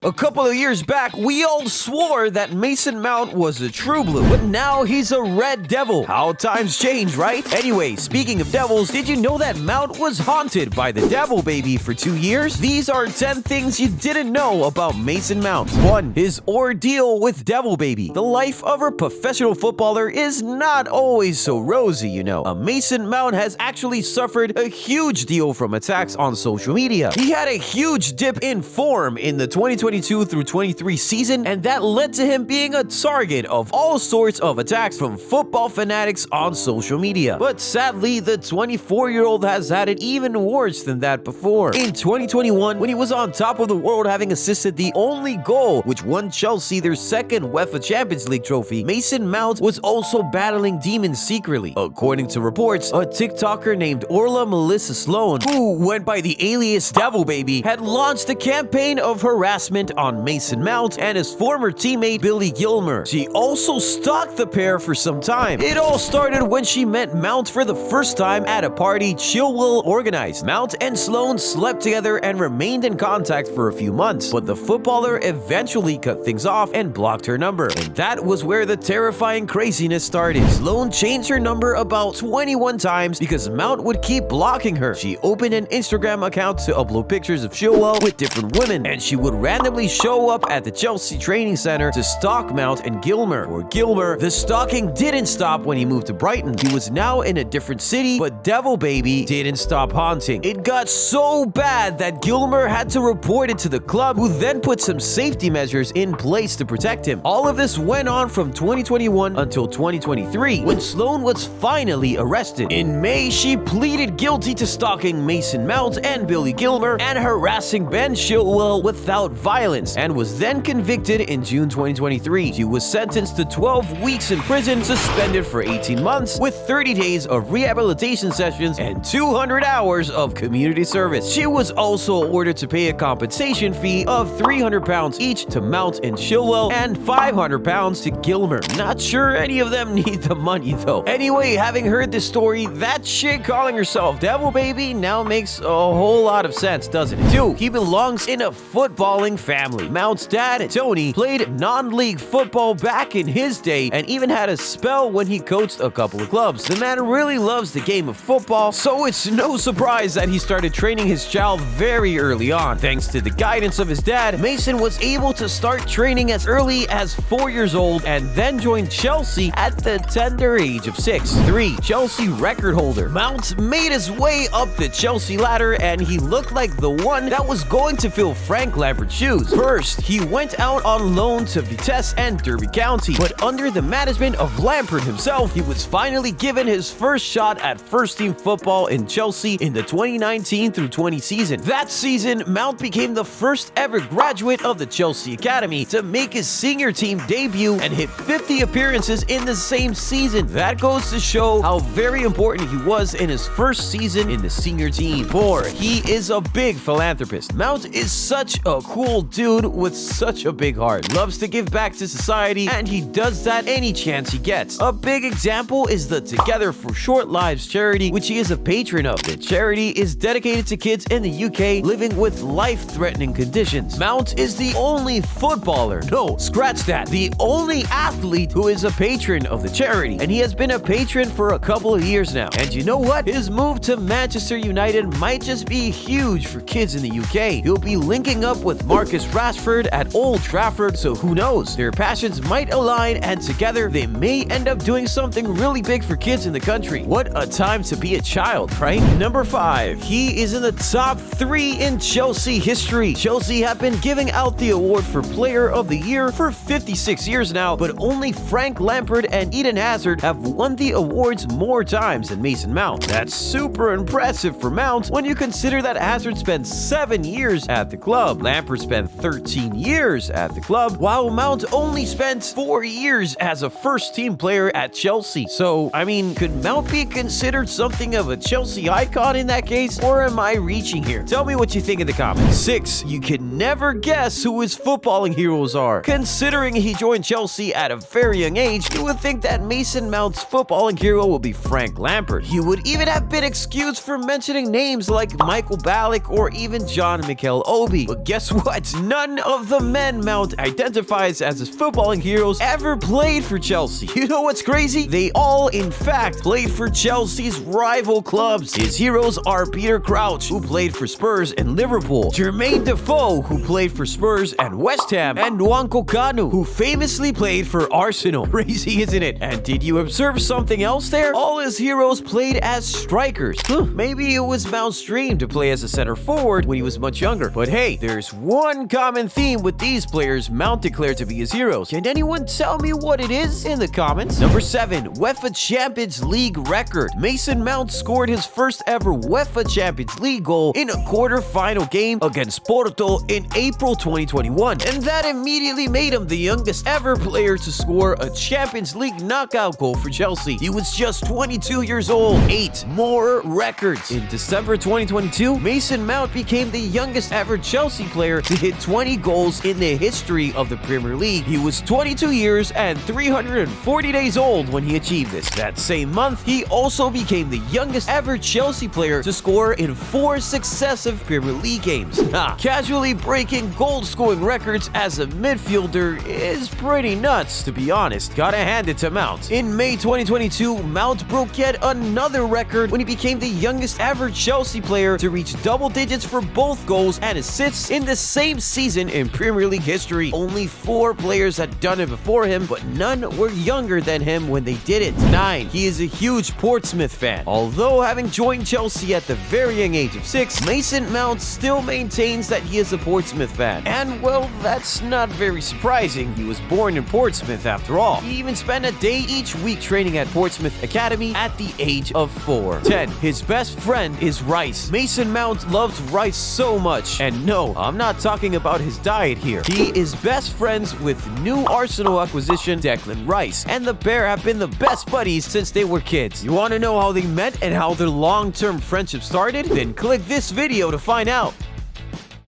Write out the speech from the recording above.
A couple of years back, we all swore that Mason Mount was a true blue, but now he's a red devil. How times change, right? Anyway, speaking of devils, did you know that Mount was haunted by the devil baby for 2 years? These are 10 things you didn't know about Mason Mount. 1. His ordeal with devil baby. The life of a professional footballer is not always so rosy, you know. Mason Mount has actually suffered a huge deal from attacks on social media. He had a huge dip in form in the 2022 through 23 season, and that led to him being a target of all sorts of attacks from football fanatics on social media. But sadly, the 24-year-old has had it even worse than that before. In 2021, when he was on top of the world having assisted the only goal which won Chelsea their second UEFA Champions League trophy, Mason Mount was also battling demons secretly. According to reports, a TikToker named Orla Melissa Sloan, who went by the alias Devil Baby, had launched a campaign of harassment on Mason Mount and his former teammate Billy Gilmer. She also stalked the pair for some time. It all started when she met Mount for the first time at a party Chilwell organized. Mount and Sloan slept together and remained in contact for a few months, but the footballer eventually cut things off and blocked her number. And that was where the terrifying craziness started. Sloan changed her number about 21 times because Mount would keep blocking her. She opened an Instagram account to upload pictures of Chilwell with different women, and she would randomly show up at the Chelsea training center to stalk Mount and Gilmer. For Gilmer, the stalking didn't stop when he moved to Brighton. He was now in a different city, but Devil Baby didn't stop haunting. It got so bad that Gilmer had to report it to the club, who then put some safety measures in place to protect him. All of this went on from 2021 until 2023, when Sloan was finally arrested. In May, she pleaded guilty to stalking Mason Mount and Billy Gilmer and harassing Ben Chilwell without violence, and was then convicted in June 2023. She was sentenced to 12 weeks in prison, suspended for 18 months, with 30 days of rehabilitation sessions and 200 hours of community service. She was also ordered to pay a compensation fee of £300 each to Mount and Chilwell and £500 to Gilmer. Not sure any of them need the money though. Anyway, having heard this story, that chick calling herself Devil Baby now makes a whole lot of sense, doesn't it? 2. He belongs in a footballing family. Mount's dad, Tony, played non-league football back in his day and even had a spell when he coached a couple of clubs. The man really loves the game of football, so it's no surprise that he started training his child very early on. Thanks to the guidance of his dad, Mason was able to start training as early as 4 years old and then joined Chelsea at the tender age of 6. 3. Chelsea record holder. Mount made his way up the Chelsea ladder, and he looked like the one that was going to fill Frank Lampard's shoes. First, he went out on loan to Vitesse and Derby County, but under the management of Lampard himself, he was finally given his first shot at first-team football in Chelsea in the 2019 through 20 season. That season, Mount became the first ever graduate of the Chelsea Academy to make his senior team debut and hit 50 appearances in the same season. That goes to show how very important he was in his first season in the senior team. 4. He is a big philanthropist. Mount is such a cool dude with such a big heart. Loves to give back to society, and he does that any chance he gets. A big example is the Together for Short Lives charity, which he is a patron of. The charity is dedicated to kids in the UK living with life-threatening conditions. Mount is the only footballer, no, scratch that, the only athlete who is a patron of the charity, and he has been a patron for a couple of years now. And you know what? His move to Manchester United might just be huge for kids in the UK. He'll be linking up with Marcus Rashford at Old Trafford, so who knows? Their passions might align, and together they may end up doing something really big for kids in the country. What a time to be a child, right? Number 5. He is in the top 3 in Chelsea history. Chelsea have been giving out the award for Player of the Year for 56 years now, but only Frank Lampard and Eden Hazard have won the awards more times than Mason Mount. That's super impressive for Mount when you consider that Hazard spent 7 years at the club. Lampard spent 13 years at the club, while Mount only spent 4 years as a first-team player at Chelsea. So, I mean, could Mount be considered something of a Chelsea icon in that case, or am I reaching here? Tell me what you think in the comments. 6. You can never guess who his footballing heroes are. Considering he joined Chelsea at a very young age, you would think that Mason Mount's footballing hero will be Frank Lampard. He would even have been excused for mentioning names like Michael Ballack or even John Mikel Obi. But guess what? but none of the men Mount identifies as his footballing heroes ever played for Chelsea. You know what's crazy? They all, in fact, played for Chelsea's rival clubs. His heroes are Peter Crouch, who played for Spurs and Liverpool, Jermaine Defoe, who played for Spurs and West Ham, and Nwankwo Kanu, who famously played for Arsenal. Crazy, isn't it? And did you observe something else there? All his heroes played as strikers. Maybe it was Mount's dream to play as a center forward when he was much younger. But hey, there's one common theme with these players Mount declared to be his heroes. Can anyone tell me what it is in the comments? Number 7, UEFA Champions League record. Mason Mount scored his first ever UEFA Champions League goal in a quarter-final game against Porto in April 2021, and that immediately made him the youngest ever player to score a Champions League knockout goal for Chelsea. He was just 22 years old. 8 more records. In December 2022, Mason Mount became the youngest ever Chelsea player to hit 20 goals in the history of the Premier League. He was 22 years and 340 days old when he achieved this. That same month, he also became the youngest ever Chelsea player to score in 4 successive Premier League games. Casually breaking goal-scoring records as a midfielder is pretty nuts, to be honest. Gotta hand it to Mount. In May 2022, Mount broke yet another record when he became the youngest ever Chelsea player to reach double digits for both goals and assists in the same season in Premier League history. Only 4 players had done it before him, but none were younger than him when they did it. 9. He is a huge Portsmouth fan. Although having joined Chelsea at the very young age of 6, Mason Mount still maintains that he is a Portsmouth fan. And well, that's not very surprising. He was born in Portsmouth after all. He even spent a day each week training at Portsmouth Academy at the age of 4. 10. His best friend is rice. Mason Mount loves rice so much. And no, I'm not talking about his diet here. He is best friends with new Arsenal acquisition Declan Rice, and the pair have been the best buddies since they were kids. You want to know how they met and how their long-term friendship started? Then click this video to find out.